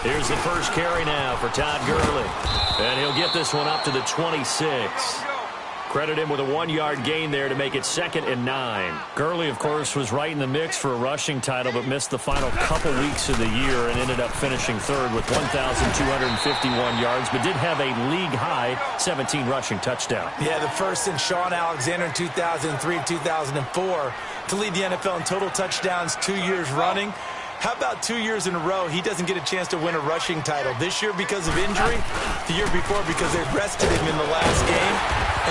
Here's the first carry now for Todd Gurley. And he'll get this one up to the 26. Credit him with a 1-yard gain there to make it 2nd and 9. Gurley, of course, was right in the mix for a rushing title, but missed the final couple weeks of the year and ended up finishing 3rd with 1,251 yards, but did have a league-high 17 rushing touchdown. Yeah, the first since Sean Alexander in 2003-2004 to lead the NFL in total touchdowns 2 years running. How about 2 years in a row he doesn't get a chance to win a rushing title? This year because of injury, the year before because they rested him in the last game.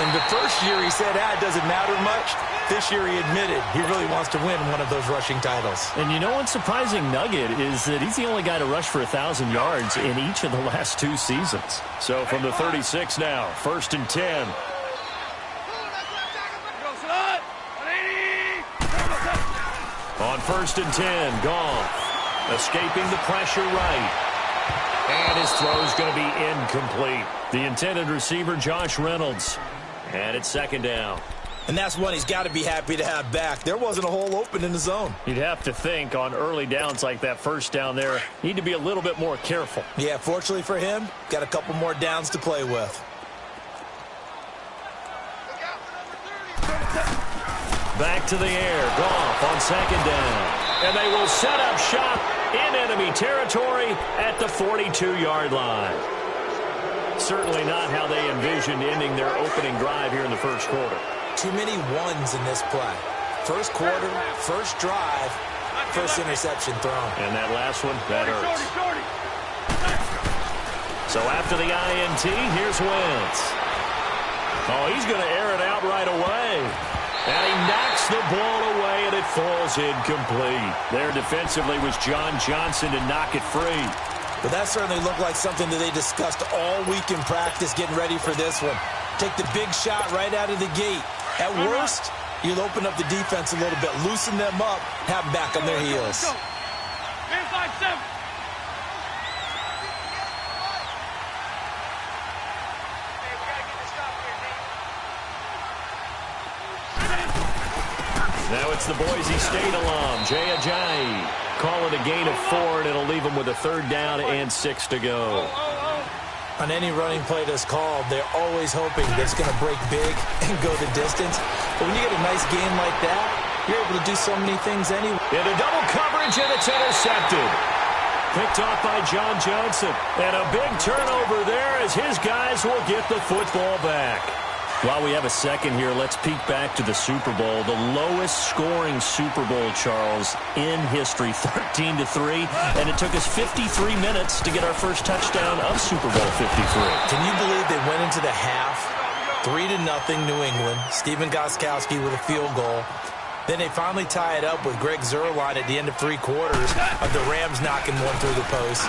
And the first year he said, it doesn't matter much. This year he admitted he really wants to win one of those rushing titles. And you know what's surprising nugget is that he's the only guy to rush for 1,000 yards in each of the last 2 seasons. So from the 36 now, 1st and 10. On 1st and 10, Goff escaping the pressure right. And his throw's going to be incomplete. The intended receiver, Josh Reynolds. And it's 2nd down. And that's one he's got to be happy to have back. There wasn't a hole open in the zone. You'd have to think on early downs like that first down there, need to be a little bit more careful. Yeah, fortunately for him, got a couple more downs to play with. Back to the air. Goff on 2nd down. And they will set up shop in enemy territory at the 42-yard line. Certainly not how they envisioned ending their opening drive here in the first quarter. Too many ones in this play. First quarter, first drive, first interception thrown. And that last one, that hurts. So after the INT, here's Wentz. Oh, he's going to air it out right away. And he knocks the ball away, and it falls incomplete. There defensively was John Johnson to knock it free. But that certainly looked like something that they discussed all week in practice getting ready for this one. Take the big shot right out of the gate. At worst, you'll open up the defense a little bit, loosen them up, have them back on their heels. Now it's the Boise State alum, Jay Ajayi. Call it a gain of 4, and it'll leave them with a 3rd down and 6 to go. On any running play that's called, they're always hoping that it's going to break big and go the distance. But when you get a nice game like that, you're able to do so many things anyway. Into double coverage, and it's intercepted. Picked off by John Johnson. And a big turnover there as his guys will get the football back. While we have a second here, let's peek back to the Super Bowl. The lowest scoring Super Bowl, Charles, in history, 13-3. And it took us 53 minutes to get our first touchdown of Super Bowl 53. Can you believe they went into the half, 3-0 New England, Stephen Gostkowski with a field goal. Then they finally tie it up with Greg Zuerlein at the end of 3 quarters of the Rams knocking one through the post.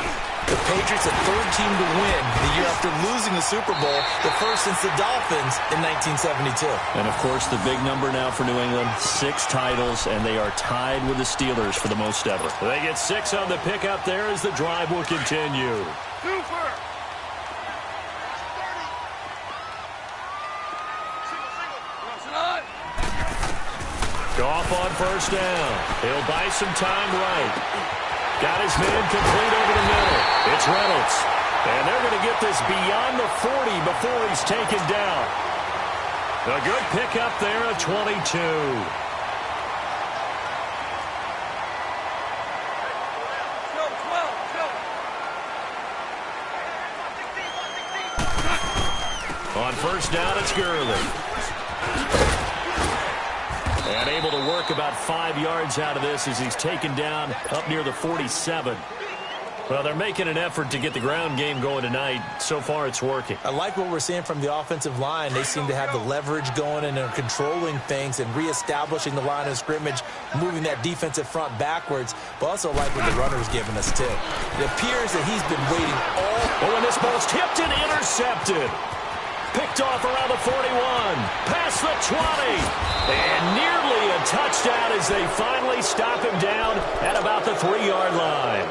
The Patriots, a 3rd team to win the year after losing the Super Bowl, the first since the Dolphins in 1972. And, of course, the big number now for New England, 6 titles, and they are tied with the Steelers for the most ever. They get 6 on the pickup there as the drive will continue. Goff on 1st down. He'll buy some time right. Got his man complete over the middle. It's Reynolds. And they're going to get this beyond the 40 before he's taken down. A good pickup there at 22. On 1st down, it's Gurley. And able to work about 5 yards out of this as he's taken down up near the 47. Well, they're making an effort to get the ground game going tonight. So far, it's working. I like what we're seeing from the offensive line. They seem to have the leverage going and are controlling things and reestablishing the line of scrimmage, moving that defensive front backwards, but also like what the runner's giving us, too. It appears that he's been waiting all... Oh, and this ball's tipped and intercepted. Picked off around the 41, past the 20, and nearly a touchdown as they finally stop him down at about the 3-yard line.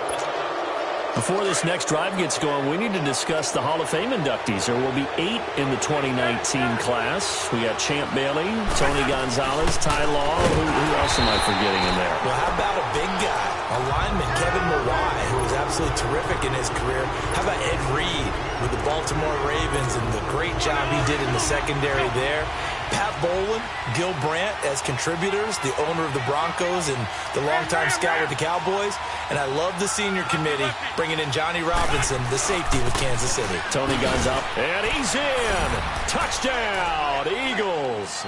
Before this next drive gets going, we need to discuss the Hall of Fame inductees. There will be 8 in the 2019 class. We got Champ Bailey, Tony Gonzalez, Ty Law. Who else am I forgetting in there? Well, how about a big guy, a lineman, Kevin Mawai, who was absolutely absolutely terrific in his career. How about Ed Reed with the Baltimore Ravens and the great job he did in the secondary there? Pat Bowlen, Gil Brandt as contributors, the owner of the Broncos and the longtime scout with the Cowboys. And I love the senior committee bringing in Johnny Robinson, the safety with Kansas City. Tony Gonzalez. And he's in. Touchdown, Eagles.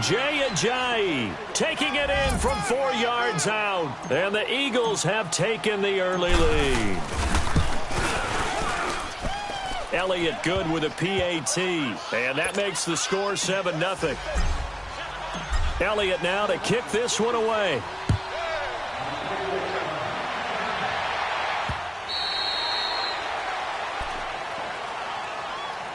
Jay Ajayi taking it in from 4 yards out. And the Eagles have taken the early lead. Elliott good with a PAT. And that makes the score 7-0. Elliott now to kick this one away.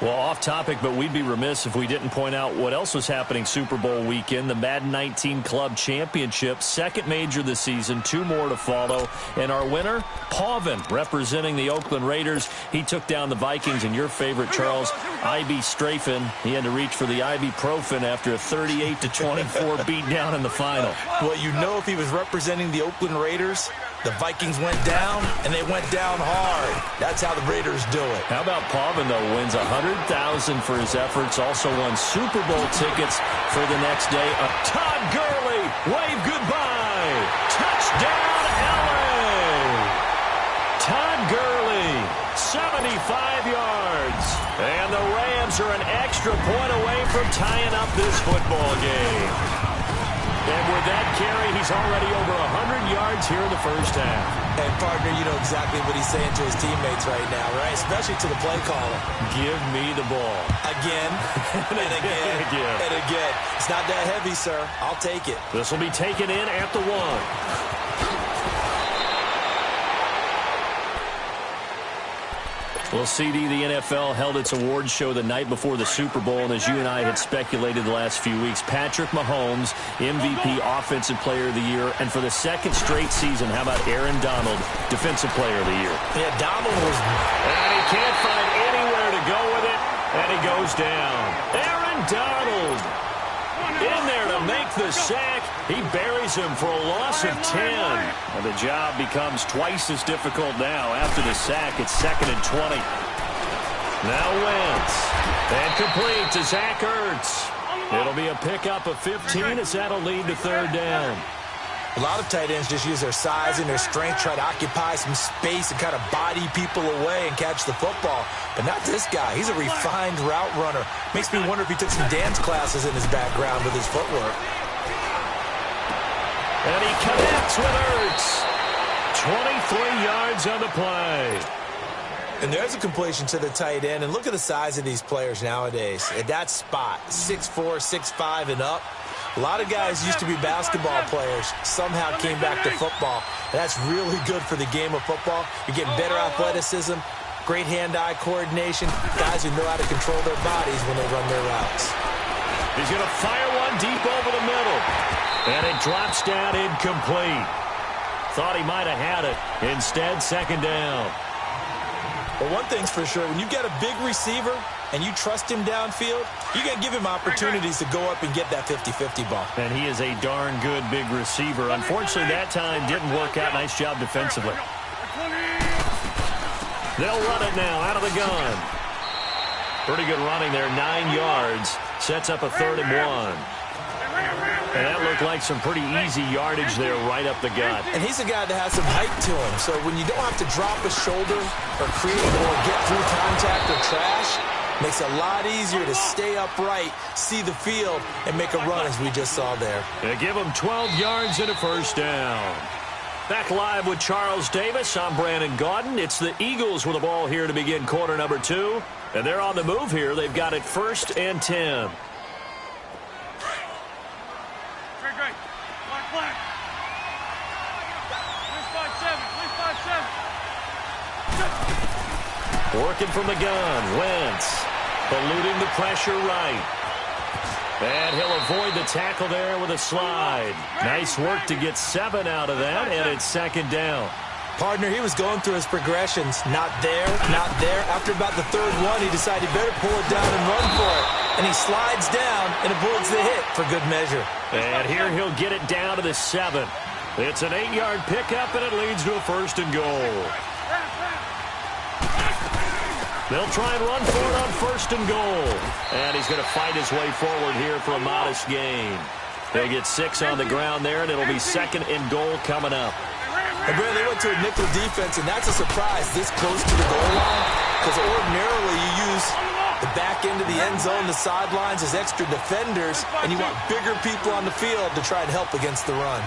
Well, off topic, but we'd be remiss if we didn't point out what else was happening Super Bowl weekend. The Madden 19 Club Championship, second major this season, 2 more to follow. And our winner, Pauvin, representing the Oakland Raiders. He took down the Vikings, and your favorite, Charles, Ibuprofen. He had to reach for the ibuprofen after a 38-24 beatdown in the final. Well, you know, if he was representing the Oakland Raiders, the Vikings went down, and they went down hard. That's how the Raiders do it. How about Pauvin, though, wins $100,000 for his efforts, also won Super Bowl tickets for the next day. Todd Gurley, wave goodbye. Touchdown, L.A. Todd Gurley, 75 yards. And the Rams are an extra point away from tying up this football game. And with that carry, he's already over 100 yards here in the first half. And, partner, you know exactly what he's saying to his teammates right now, right? Especially to the play caller. Give me the ball. Again, and again, and again. It's not that heavy, sir. I'll take it. This will be taken in at the 1. Well, CD, the NFL held its awards show the night before the Super Bowl, and as you and I had speculated the last few weeks, Patrick Mahomes, MVP, Offensive Player of the Year, and for the second straight season, how about Aaron Donald, Defensive Player of the Year? Yeah, Donald was... And he can't find anywhere to go with it, and he goes down. Aaron Donald in there to make the sack. He buries him for a loss of 10. And the job becomes twice as difficult now. After the sack, it's 2nd and 20. Now Wentz. And complete to Zach Ertz. It'll be a pickup of 15 as that'll lead to 3rd down. A lot of tight ends just use their size and their strength, try to occupy some space and kind of body people away and catch the football. But not this guy. He's a refined route runner. Makes me wonder if he took some dance classes in his background with his footwork. And he connects with Ertz. 23 yards on the play. And there's a completion to the tight end. And look at the size of these players nowadays. At that spot, 6'4", 6'5", and up. A lot of guys used to be basketball players, somehow came back to football. And that's really good for the game of football. You're getting better athleticism, great hand-eye coordination, guys who know how to control their bodies when they run their routes. He's going to fire one deep over the middle. And it drops down incomplete. Thought he might have had it. Instead, 2nd down. Well, one thing's for sure, when you've got a big receiver and you trust him downfield, you got to give him opportunities to go up and get that 50-50 ball. And he is a darn good big receiver. Unfortunately, that time didn't work out. Nice job defensively. They'll run it now out of the gun. Pretty good running there, 9 yards. Sets up a 3rd and 1. And that looked like some pretty easy yardage there right up the gut. And he's a guy that has some height to him. So when you don't have to drop a shoulder or create or get through contact or trash, makes it a lot easier to stay upright, see the field, and make a run as we just saw there. They give him 12 yards and a 1st down. Back live with Charles Davis. I'm Brandon Gaudin. It's the Eagles with the ball here to begin quarter number 2. And they're on the move here. They've got it 1st and 10. Working from the gun, Wentz, eluding the pressure right. And he'll avoid the tackle there with a slide. Nice work to get 7 out of that, and it's 2nd down. Partner, he was going through his progressions. Not there, not there. After about the 3rd one, he decided he better pull it down and run for it. And he slides down and avoids the hit for good measure. And here he'll get it down to the 7. It's an 8-yard pickup, and it leads to a 1st and goal. They'll try and run for it on 1st and goal. And he's going to fight his way forward here for a modest gain. They get 6 on the ground there, and it'll be 2nd and goal coming up. And Brad, they went to a nickel defense, and that's a surprise this close to the goal line, because ordinarily you use the back end of the end zone, the sidelines as extra defenders, and you want bigger people on the field to try and help against the run.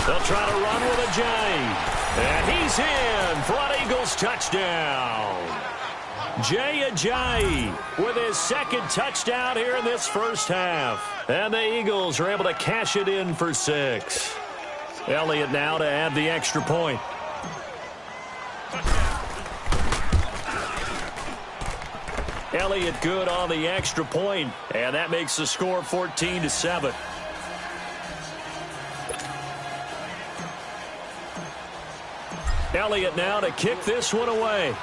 They'll try to run with a J. And he's in for an Eagles touchdown. Jay Ajayi with his 2nd touchdown here in this first half. And the Eagles are able to cash it in for 6. Elliott now to add the extra point. Elliott good on the extra point, and that makes the score 14-7. Elliott now to kick this one away.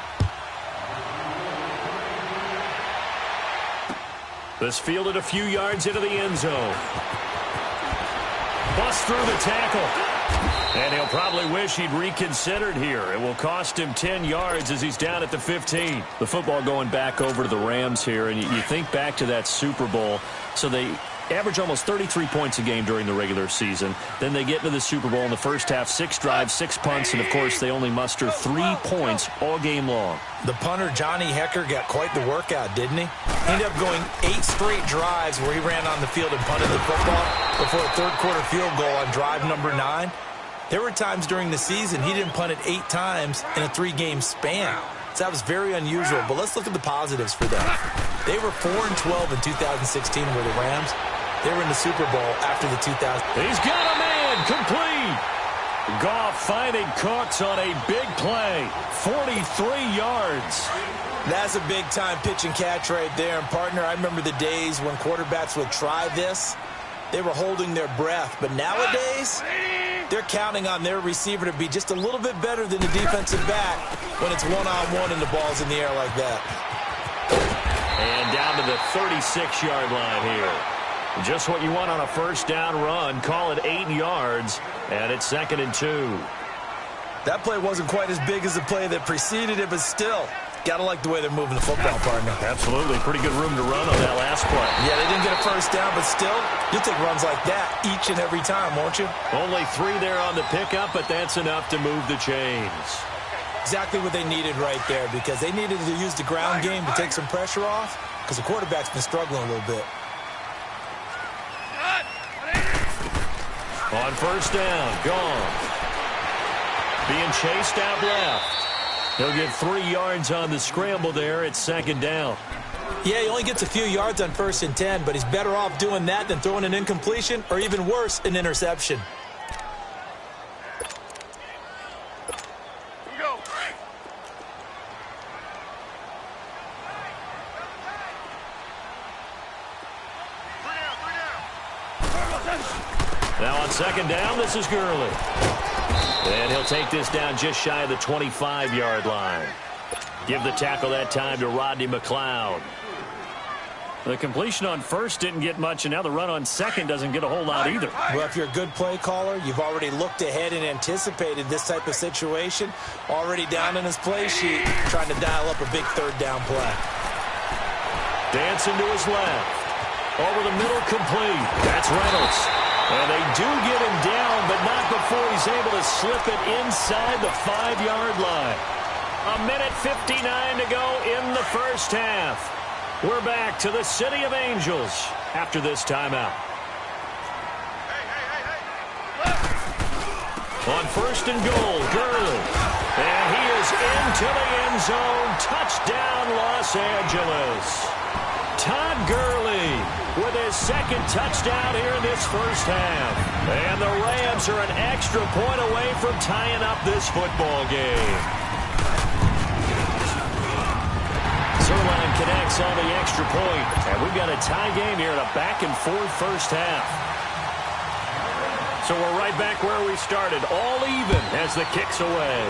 This fielded a few yards into the end zone. Bust through the tackle. And he'll probably wish he'd reconsidered here. It will cost him 10 yards as he's down at the 15. The football going back over to the Rams here, and you think back to that Super Bowl. So they average almost 33 points a game during the regular season. Then they get into the Super Bowl in the first half, 6 drives, 6 punts, and, of course, they only muster 3 points all game long. The punter, Johnny Hecker, got quite the workout, didn't he? He ended up going 8 straight drives where he ran on the field and punted the football before a third-quarter field goal on drive number 9. There were times during the season he didn't punt it 8 times in a 3-game span. So that was very unusual. But let's look at the positives for them. They were 4-12 in 2016 were the Rams. They were in the Super Bowl after the 2000. He's got a man complete. Goff finding Cooks on a big play. 43 yards. That's a big-time pitch and catch right there. And, partner, I remember the days when quarterbacks would try this. They were holding their breath. But nowadays, they're counting on their receiver to be just a little bit better than the defensive back when it's one-on-one and the ball's in the air like that. And down to the 36-yard line here. Just what you want on a first down run. Call it 8 yards, and it's 2nd and 2. That play wasn't quite as big as the play that preceded it, but still, gotta like the way they're moving the football, partner. Absolutely. Pretty good room to run on that last play. Yeah, they didn't get a first down, but still, you'll take runs like that each and every time, won't you? Only 3 there on the pickup, but that's enough to move the chains. Exactly what they needed right there, because they needed to use the ground game to take some pressure off, because the quarterback's been struggling a little bit. On first down, gone. Being chased out left. He'll get 3 yards on the scramble there. It's 2nd down. Yeah, he only gets a few yards on 1st and 10, but he's better off doing that than throwing an incompletion or even worse, an interception. Now on 2nd down, this is Gurley. And he'll take this down just shy of the 25-yard line. Give the tackle that time to Rodney McLeod. The completion on 1st didn't get much, and now the run on 2nd doesn't get a whole lot either. Well, if you're a good play caller, you've already looked ahead and anticipated this type of situation. Already down in his play sheet, trying to dial up a big 3rd down play. Dancing to his left. Over the middle, complete. That's Reynolds. And they do get him down, but not before he's able to slip it inside the 5-yard line. 1:59 to go in the first half. We're back to the City of Angels after this timeout. On 1st and goal, Gurley. And he is into the end zone. Touchdown, Los Angeles. Todd Gurley with his 2nd touchdown here in this first half. And the Rams are an extra point away from tying up this football game. Zerline connects on the extra point. And we've got a tie game here in a back-and-forth first half. So we're right back where we started, all even as the kick's away.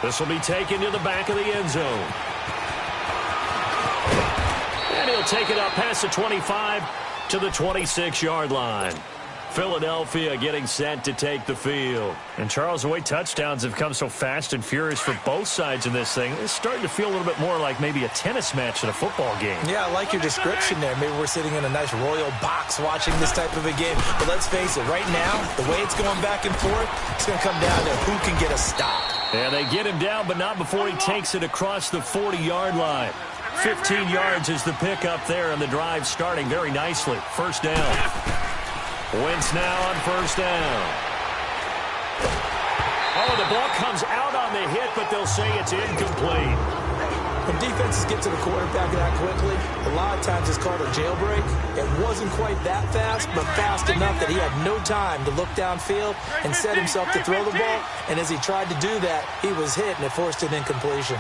This will be taken to the back of the end zone. And he'll take it up past the 25 to the 26-yard line. Philadelphia getting set to take the field. And, Charles, the way touchdowns have come so fast and furious for both sides in this thing, it's starting to feel a little bit more like maybe a tennis match in a football game. Yeah, I like your description there. Maybe we're sitting in a nice royal box watching this type of a game. But let's face it, right now, the way it's going back and forth, it's going to come down to who can get a stop. And they get him down, but not before he takes it across the 40-yard line. 15 yards is the pickup there, and the drive starting very nicely. First down. Wentz now on first down. Oh, the ball comes out on the hit, but they'll say it's incomplete. When defenses get to the quarterback that quickly, a lot of times it's called a jailbreak. It wasn't quite that fast, but fast enough that he had no time to look downfield and set himself to throw the ball. And as he tried to do that, he was hit, and it forced an incompletion.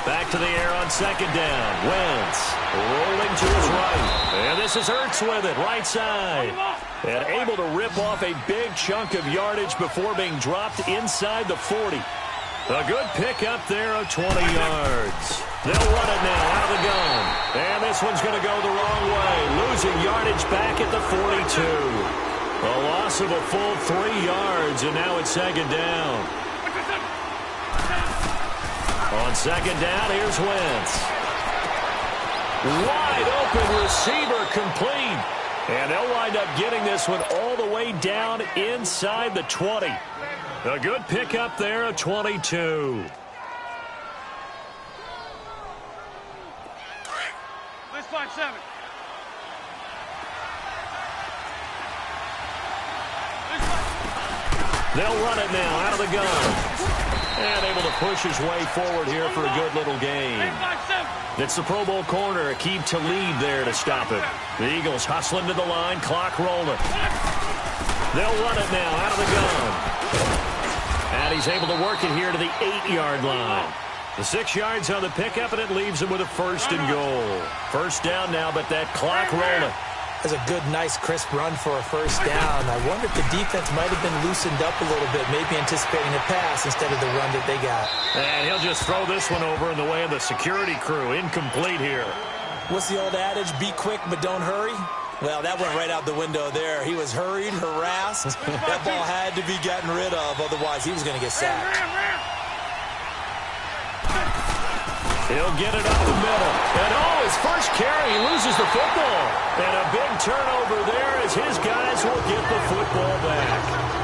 Back to the air on second down. Wentz rolling to his right. And this is Ertz with it, right side. And able to rip off a big chunk of yardage before being dropped inside the 40. A good pickup there of 20 yards. They'll run it now out of the gun. And this one's going to go the wrong way. Losing yardage back at the 42. A loss of a full 3 yards, and now it's second down. On second down, here's Wentz. Wide open receiver complete. And they'll wind up getting this one all the way down inside the 20. A good pickup there of 22. Let's 5-7. They'll run it now out of the gun. And able to push his way forward here for a good little gain. It's the Pro Bowl corner, Aqib Talib there to stop it. The Eagles hustling to the line, clock rolling. They'll run it now out of the gun. And he's able to work it here to the 8-yard line. The 6 yards on the pickup, and it leaves him with a first and goal. First down now, but that clock rolling. That's a good, nice, crisp run for a first down. I wonder if the defense might have been loosened up a little bit, maybe anticipating a pass instead of the run that they got. And he'll just throw this one over in the way of the security crew. Incomplete here. What's the old adage? Be quick, but don't hurry? Well, that went right out the window there. He was hurried, harassed. That ball had to be gotten rid of, otherwise he was going to get sacked. He'll get it up the middle. And, oh, his first carry, he loses the football. And a big turnover there as his guys will get the football back.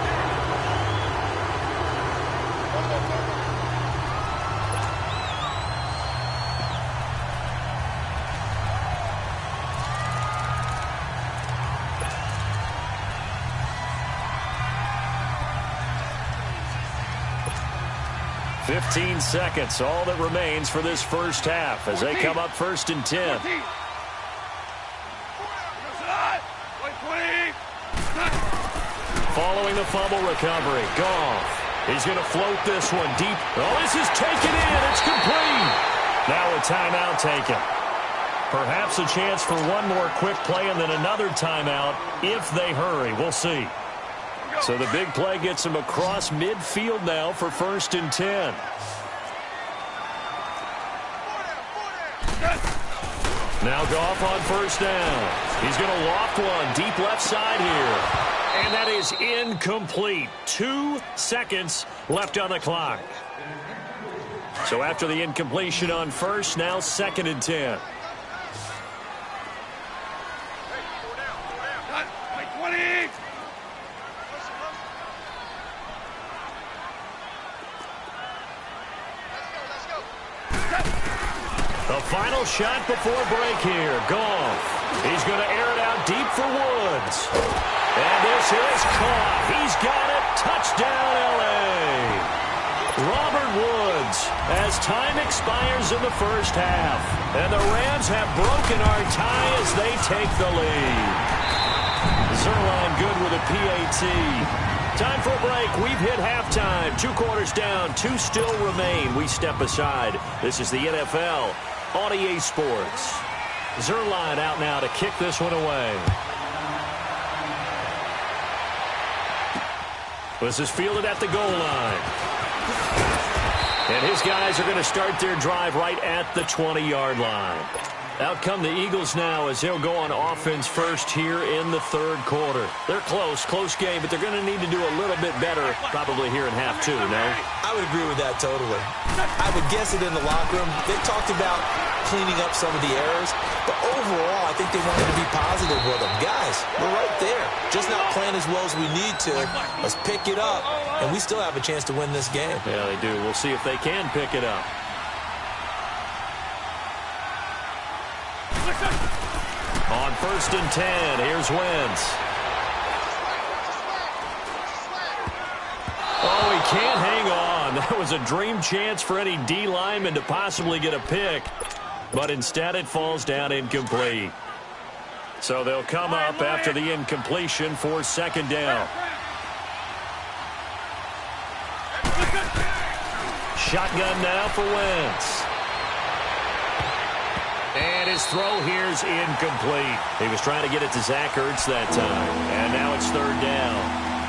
Fifteen seconds, all that remains for this first half as they come up first and 10. Following the fumble recovery, Goff. He's going to float this one deep. Oh, this is taken in. It's complete. Now a timeout taken. Perhaps a chance for one more quick play and then another timeout if they hurry. We'll see. So the big play gets him across midfield now for first and 10. Now Goff on first down. He's going to loft one deep left side here. And that is incomplete. 2 seconds left on the clock. So after the incompletion on first, now second and 10. The final shot before break here. Goff. He's going to air it out deep for Woods. And this is caught. He's got it. Touchdown, L.A. Robert Woods as time expires in the first half. And the Rams have broken our tie as they take the lead. Zerline good with a PAT. Time for a break. We've hit halftime. 2 quarters down. 2 still remain. We step aside. This is the NFL on EA Sports. Zerline out now to kick this one away. This is fielded at the goal line. And his guys are going to start their drive right at the 20-yard line. Out come the Eagles now as they'll go on offense first here in the third quarter. They're close game, but they're going to need to do a little bit better probably here in half two, no? I would agree with that totally. I would guess it in the locker room. They talked about cleaning up some of the errors, but overall, I think they wanted to be positive with them. Guys, we're right there. Just not playing as well as we need to. Let's pick it up, and we still have a chance to win this game. Yeah, they do. We'll see if they can pick it up. On 1st and 10, here's Wentz. Oh, he can't hang on. That was a dream chance for any D lineman to possibly get a pick, but instead it falls down incomplete. So they'll come up after the incompletion for 2nd down. Shotgun now for Wentz. And his throw here's incomplete. He was trying to get it to Zach Ertz that time. And now it's 3rd down.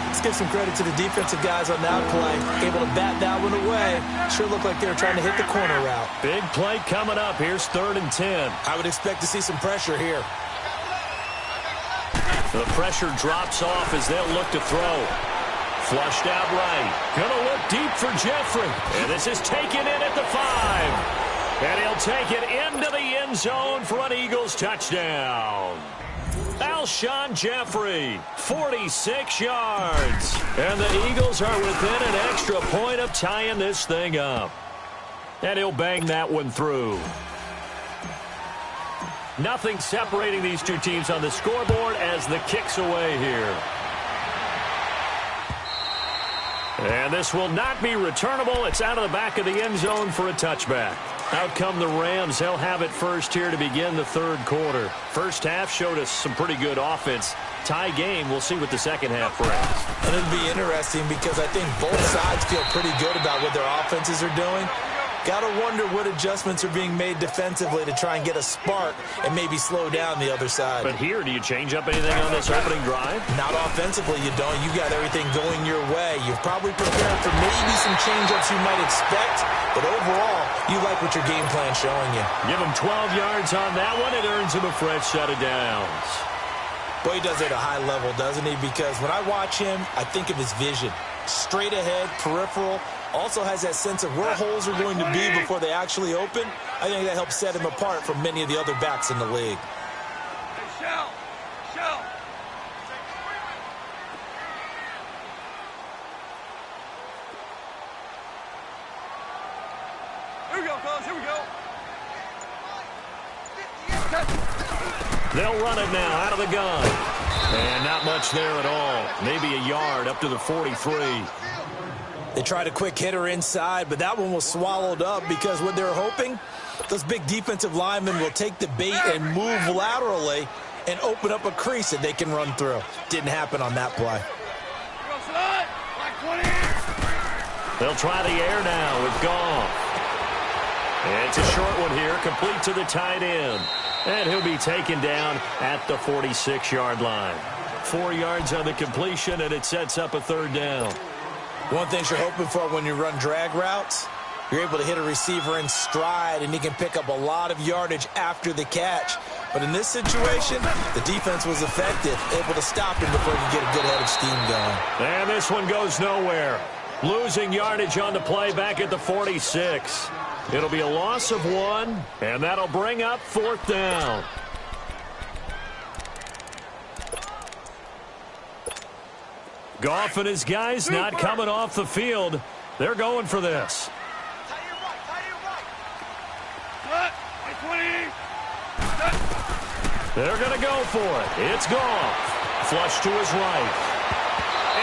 Let's give some credit to the defensive guys on that play. Able to bat that one away. Sure looked like they were trying to hit the corner route. Big play coming up. Here's 3rd and 10. I would expect to see some pressure here. The pressure drops off as they'll look to throw. Flushed out right. Gonna look deep for Jeffrey. And this is taken in at the 5. And he'll take it into the end zone for an Eagles touchdown. Alshon Jeffrey, 46 yards. And the Eagles are within an extra point of tying this thing up. And he'll bang that one through. Nothing separating these two teams on the scoreboard as the kick's away here. And this will not be returnable. It's out of the back of the end zone for a touchback. Out come the Rams. They'll have it first here to begin the 3rd quarter. First half showed us some pretty good offense. Tie game. We'll see what the second half brings. And it'll be interesting because I think both sides feel pretty good about what their offenses are doing. Got to wonder what adjustments are being made defensively to try and get a spark and maybe slow down the other side. But here, do you change up anything on this opening drive? Not offensively, you don't. You got everything going your way. You've probably prepared for maybe some change-ups you might expect, but overall, you like what your game plan's showing you. Give him 12 yards on that one. It earns him a fresh set of downs. Boy, he does it at a high level, doesn't he? Because when I watch him, I think of his vision. Straight ahead, peripheral. Also has that sense of where holes are going to be before they actually open. I think that helps set him apart from many of the other backs in the league. Shell. Here we go, fellas. Here we go. They'll run it now out of the gun. And not much there at all. Maybe a yard up to the 43. They tried a quick hitter inside, but that one was swallowed up because what they're hoping, those big defensive linemen will take the bait and move laterally and open up a crease that they can run through. Didn't happen on that play. They'll try the air now with Goff. It's a short one here, complete to the tight end. And he'll be taken down at the 46-yard line. 4 yards on the completion, and it sets up a 3rd down. One thing you're hoping for when you run drag routes, you're able to hit a receiver in stride, and he can pick up a lot of yardage after the catch. But in this situation, the defense was effective, able to stop him before he could get a good head of steam going. And this one goes nowhere. Losing yardage on the play back at the 46. It'll be a loss of 1, and that'll bring up 4th down. Goff and his guys not coming off the field. They're going for this. They're going to go for it. It's Goff. Flush to his right.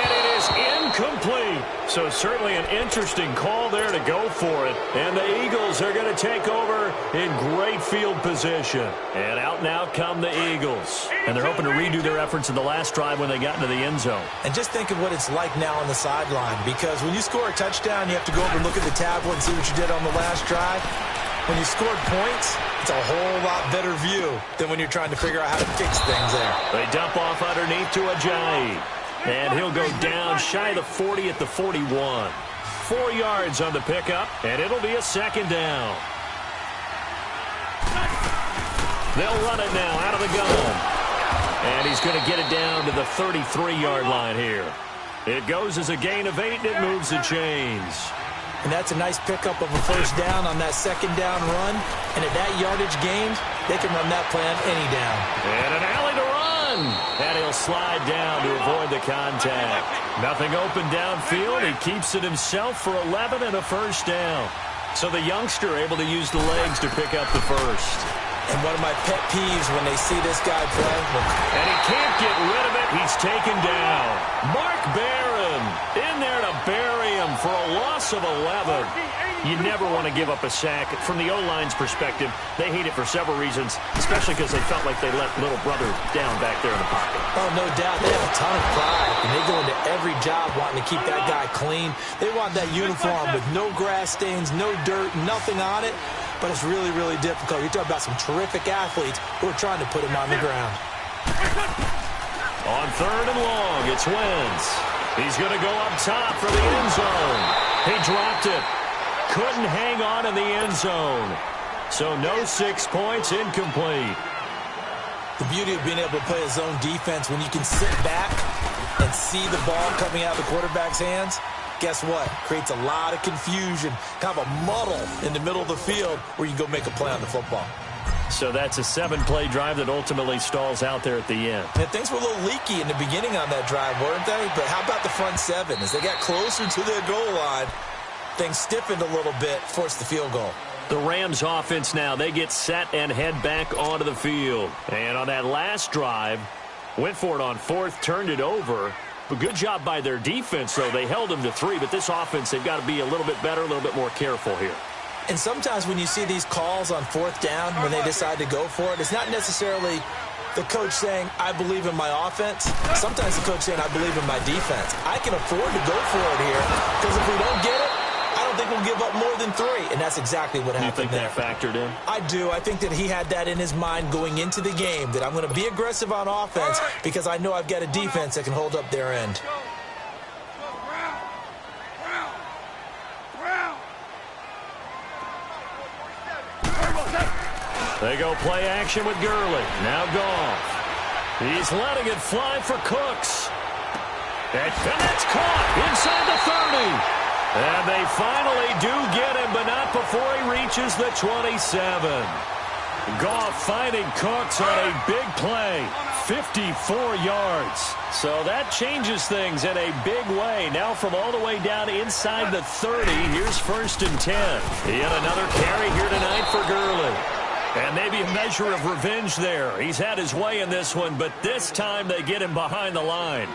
And it is incomplete. So certainly an interesting call there to go for it. And the Eagles are going to take over in great field position. And out now come the Eagles. And they're hoping to redo their efforts in the last drive when they got into the end zone. And just think of what it's like now on the sideline. Because when you score a touchdown, you have to go over and look at the tablet and see what you did on the last drive. When you scored points, it's a whole lot better view than when you're trying to figure out how to fix things there. They dump off underneath to Ajayi. And he'll go down shy of the 40 at the 41. 4 yards on the pickup, and it'll be a 2nd down. They'll run it now out of the gun. And he's going to get it down to the 33-yard line here. It goes as a gain of 8, and it moves the chains. And that's a nice pickup of a first down on that second down run. And at that yardage gained, they can run that play on any down. And an alley to run. And he'll slide down to avoid the contact. Nothing open downfield. He keeps it himself for 11 and a first down. So the youngster able to use the legs to pick up the first. And one of my pet peeves when they see this guy play. And he can't get rid of it. He's taken down. Mark Barron in there to bury him for a loss of 11. You never want to give up a sack. From the O-line's perspective, they hate it for several reasons, especially because they felt like they let little brother down back there in the pocket. Oh, no doubt. They have a ton of pride, and they go into every job wanting to keep that guy clean. They want that uniform with no grass stains, no dirt, nothing on it. But it's really, really difficult. You're talking about some terrific athletes who are trying to put him on the ground. On 3rd and long, it's Wentz. He's going to go up top for the end zone. He dropped it. Couldn't hang on in the end zone. So no 6 points, incomplete. The beauty of being able to play a zone defense when you can sit back and see the ball coming out of the quarterback's hands, guess what? Creates a lot of confusion, kind of a muddle in the middle of the field where you go make a play on the football. So that's a 7-play drive that ultimately stalls out there at the end. And things were a little leaky in the beginning on that drive, weren't they? But how about the front seven? As they got closer to their goal line, things stiffened a little bit, forced the field goal. The Rams offense now, they get set and head back onto the field. And on that last drive, went for it on 4th, turned it over. But good job by their defense, though. They held them to 3, but this offense, they've got to be a little bit better, a little bit more careful here. And sometimes when you see these calls on 4th down, when they decide to go for it, it's not necessarily the coach saying, I believe in my offense. Sometimes the coach saying, I believe in my defense. I can afford to go for it here, because if we don't get it, I don't think we'll give up more than 3. And that's exactly what happened there. You think that factored in? I do. I think that he had that in his mind going into the game, that I'm going to be aggressive on offense because I know I've got a defense that can hold up their end. They go play action with Gurley. Now Goff. He's letting it fly for Cooks. And that's caught inside the 30. And they finally do get him, but not before he reaches the 27. Goff finding Cooks on a big play. 54 yards. So that changes things in a big way. Now from all the way down inside the 30, here's 1st and 10. Yet another carry here tonight for Gurley. And maybe a measure of revenge there. He's had his way in this one, but this time they get him behind the line.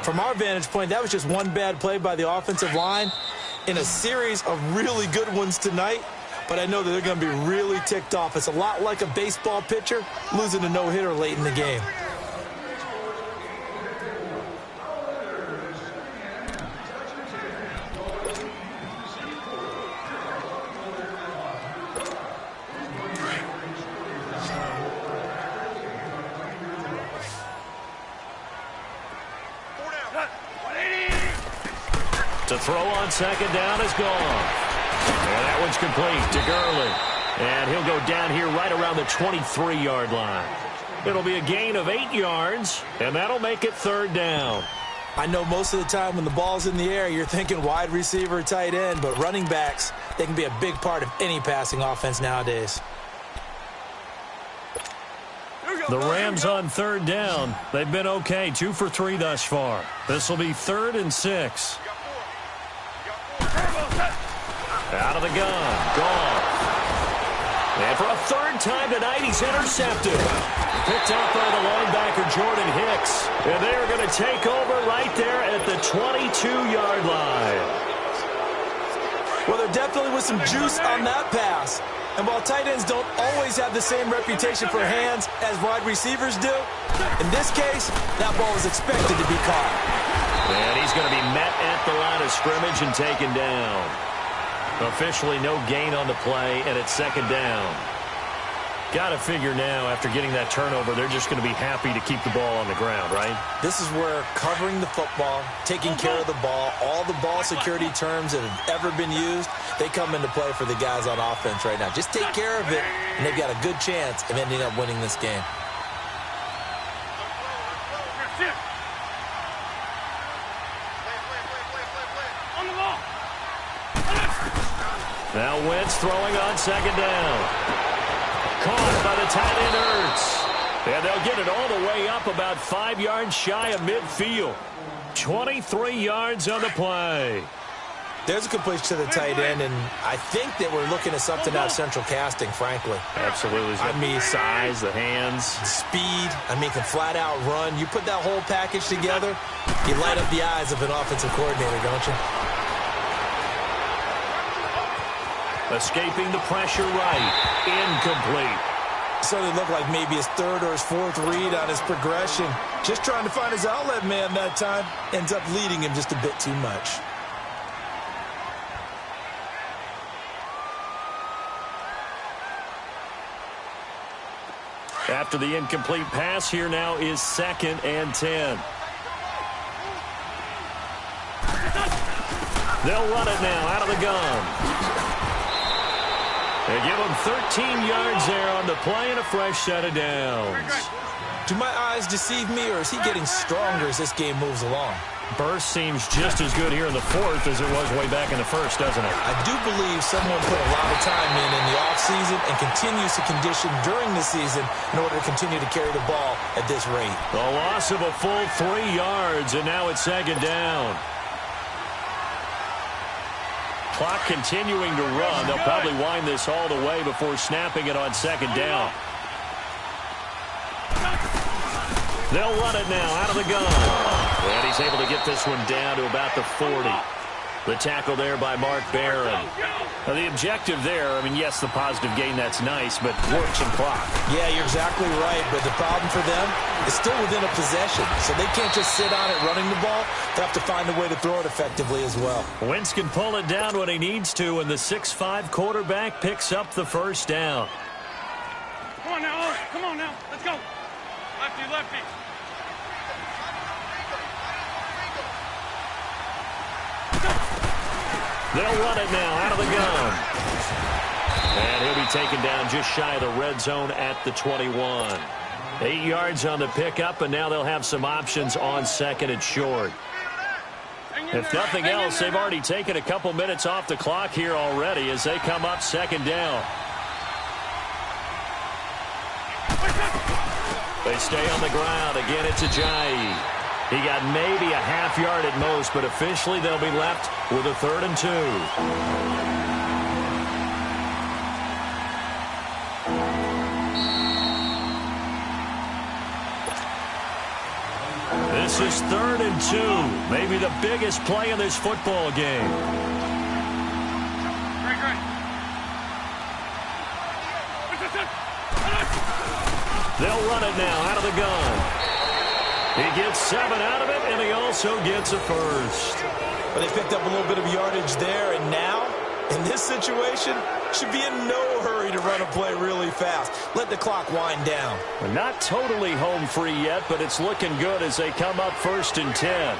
From our vantage point, that was just one bad play by the offensive line in a series of really good ones tonight. But I know that they're going to be really ticked off. It's a lot like a baseball pitcher losing a no-hitter late in the game. To throw on 2nd down is gone. And that one's complete to Gurley. And he'll go down here right around the 23-yard line. It'll be a gain of 8 yards, and that'll make it 3rd down. I know most of the time when the ball's in the air, you're thinking wide receiver, tight end, but running backs, they can be a big part of any passing offense nowadays. The Rams on 3rd down. They've been okay, 2 for 3 thus far. This will be 3rd and 6. Out of the gun. Gone. And for a 3rd time tonight, he's intercepted. Picked up by the linebacker, Jordan Hicks. And they are going to take over right there at the 22-yard line. Well, there definitely was some juice on that pass. And while tight ends don't always have the same reputation for hands as wide receivers do, in this case, that ball was expected to be caught. And he's going to be met at the line of scrimmage and taken down. Officially no gain on the play, and it's 2nd down. Got to figure now, after getting that turnover, they're just going to be happy to keep the ball on the ground, right? This is where covering the football, taking care of the ball, all the ball security terms that have ever been used, they come into play for the guys on offense right now. Just take care of it, and they've got a good chance of ending up winning this game. Now Wentz throwing on second down. Caught by the tight end Ertz. And they'll get it all the way up about 5 yards shy of midfield. 23 yards on the play. There's a completion to the tight end, and I think that we're looking at something out of central casting, frankly. Absolutely. I mean, size, the hands. Speed. I mean, can flat out run. You put that whole package together, you light up the eyes of an offensive coordinator, don't you? Escaping the pressure right. Incomplete. Certainly looked like maybe his third or his fourth read on his progression. Just trying to find his outlet man that time. Ends up leading him just a bit too much. After the incomplete pass, here now is 2nd and 10. They'll run it now out of the gun. They give him 13 yards there on the play and a fresh set of downs. Do my eyes deceive me, or is he getting stronger as this game moves along? Burst seems just as good here in the 4th as it was way back in the 1st, doesn't it? I do believe someone put a lot of time in the offseason and continues to condition during the season in order to continue to carry the ball at this rate. The loss of a full 3 yards, and now it's 2nd down. Clock continuing to run. They'll probably wind this all the way before snapping it on 2nd down. They'll run it now out of the gun. And he's able to get this one down to about the 40. The tackle there by Mark Barron. Now, the objective there, I mean, yes, the positive gain, that's nice, but work some clock. Yeah, you're exactly right, but the problem for them is still within a possession, so they can't just sit on it running the ball. They have to find a way to throw it effectively as well. Wentz can pull it down when he needs to, and the 6'5" quarterback picks up the first down. Come on now, Owen. Come on now. Let's go. Lefty, lefty. They'll run it now out of the gun. And he'll be taken down just shy of the red zone at the 21. 8 yards on the pickup, and now they'll have some options on 2nd and short. If nothing else, they've already taken a couple minutes off the clock here already as they come up 2nd down. They stay on the ground. Again, it's Ajayi. He got maybe a half yard at most, but officially they'll be left with a 3rd and 2. This is 3rd and 2. Maybe the biggest play in this football game. They'll run it now out of the gun. He gets 7 out of it, and he also gets a first. But they picked up a little bit of yardage there, and now, in this situation, should be in no hurry to run a play really fast. Let the clock wind down. Well, not totally home free yet, but it's looking good as they come up 1st and 10.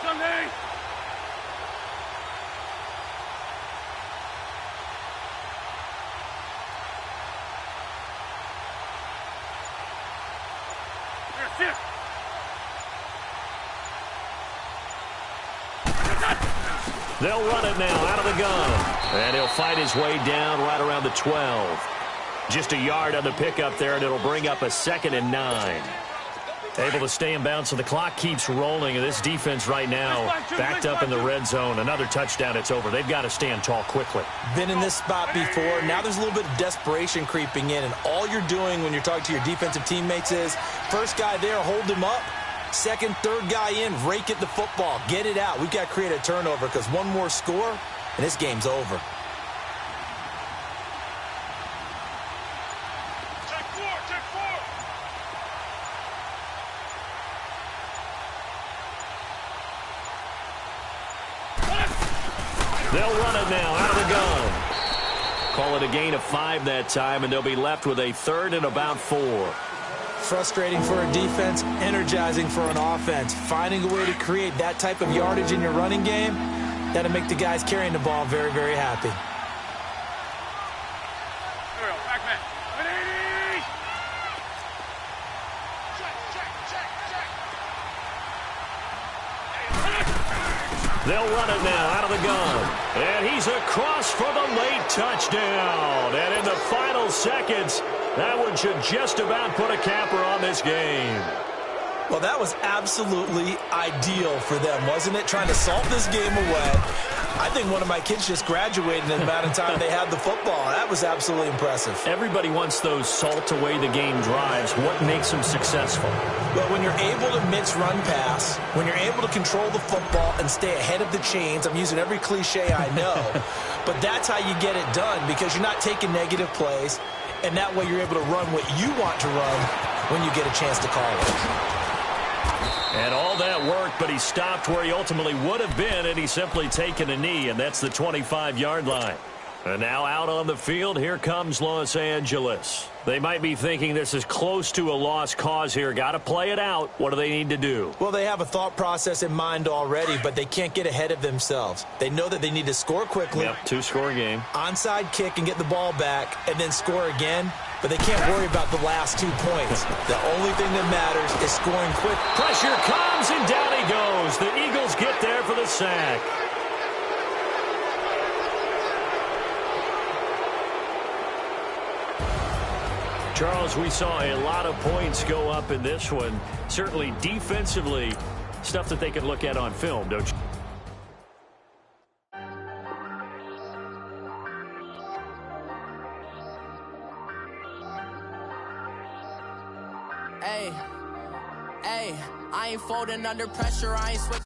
Sunday. They'll run it now out of the gun. And he'll fight his way down right around the 12. Just a yard on the pickup there, and it'll bring up a 2nd and 9. Able to stay in bounds, so the clock keeps rolling. And this defense right now backed up in the red zone. Another touchdown, it's over. They've got to stand tall quickly. Been in this spot before. Now there's a little bit of desperation creeping in. And all you're doing when you're talking to your defensive teammates is, first guy there, hold him up. Second, third guy in, rake at the football. Get it out. We've got to create a turnover because one more score, and this game's over. Check four. They'll run it now out of the gun. Call it a gain of 5 that time, and they'll be left with a 3rd and about 4. Frustrating for a defense, energizing for an offense. Finding a way to create that type of yardage in your running game, that'll make the guys carrying the ball very, very happy. Here we go. Back man. 180. They'll run it now out of the gun. And he's across for the late touchdown. And in the final seconds, that one should just about put a capper on this game. Well, that was absolutely ideal for them, wasn't it? Trying to salt this game away. I think one of my kids just graduated in the amount of time they had the football. That was absolutely impressive. Everybody wants those salt away the game drives. What makes them successful? Well, when you're able to mix run pass, when you're able to control the football and stay ahead of the chains, I'm using every cliche I know, but that's how you get it done because you're not taking negative plays, and that way you're able to run what you want to run when you get a chance to call it. And all that worked, but he stopped where he ultimately would have been, and he's simply taken a knee, and that's the 25-yard line. And now out on the field, here comes Los Angeles. They might be thinking this is close to a lost cause here. Got to play it out. What do they need to do? Well, they have a thought process in mind already, but they can't get ahead of themselves. They know that they need to score quickly. Yep, 2-score game. Onside kick and get the ball back, and then score again. But they can't worry about the last 2 points. The only thing that matters is scoring quick. Pressure comes, and down he goes. The Eagles get there for the sack. Charles, we saw a lot of points go up in this one. Certainly defensively, stuff that they can look at on film, don't you? Hey, I ain't folding under pressure, I ain't switching.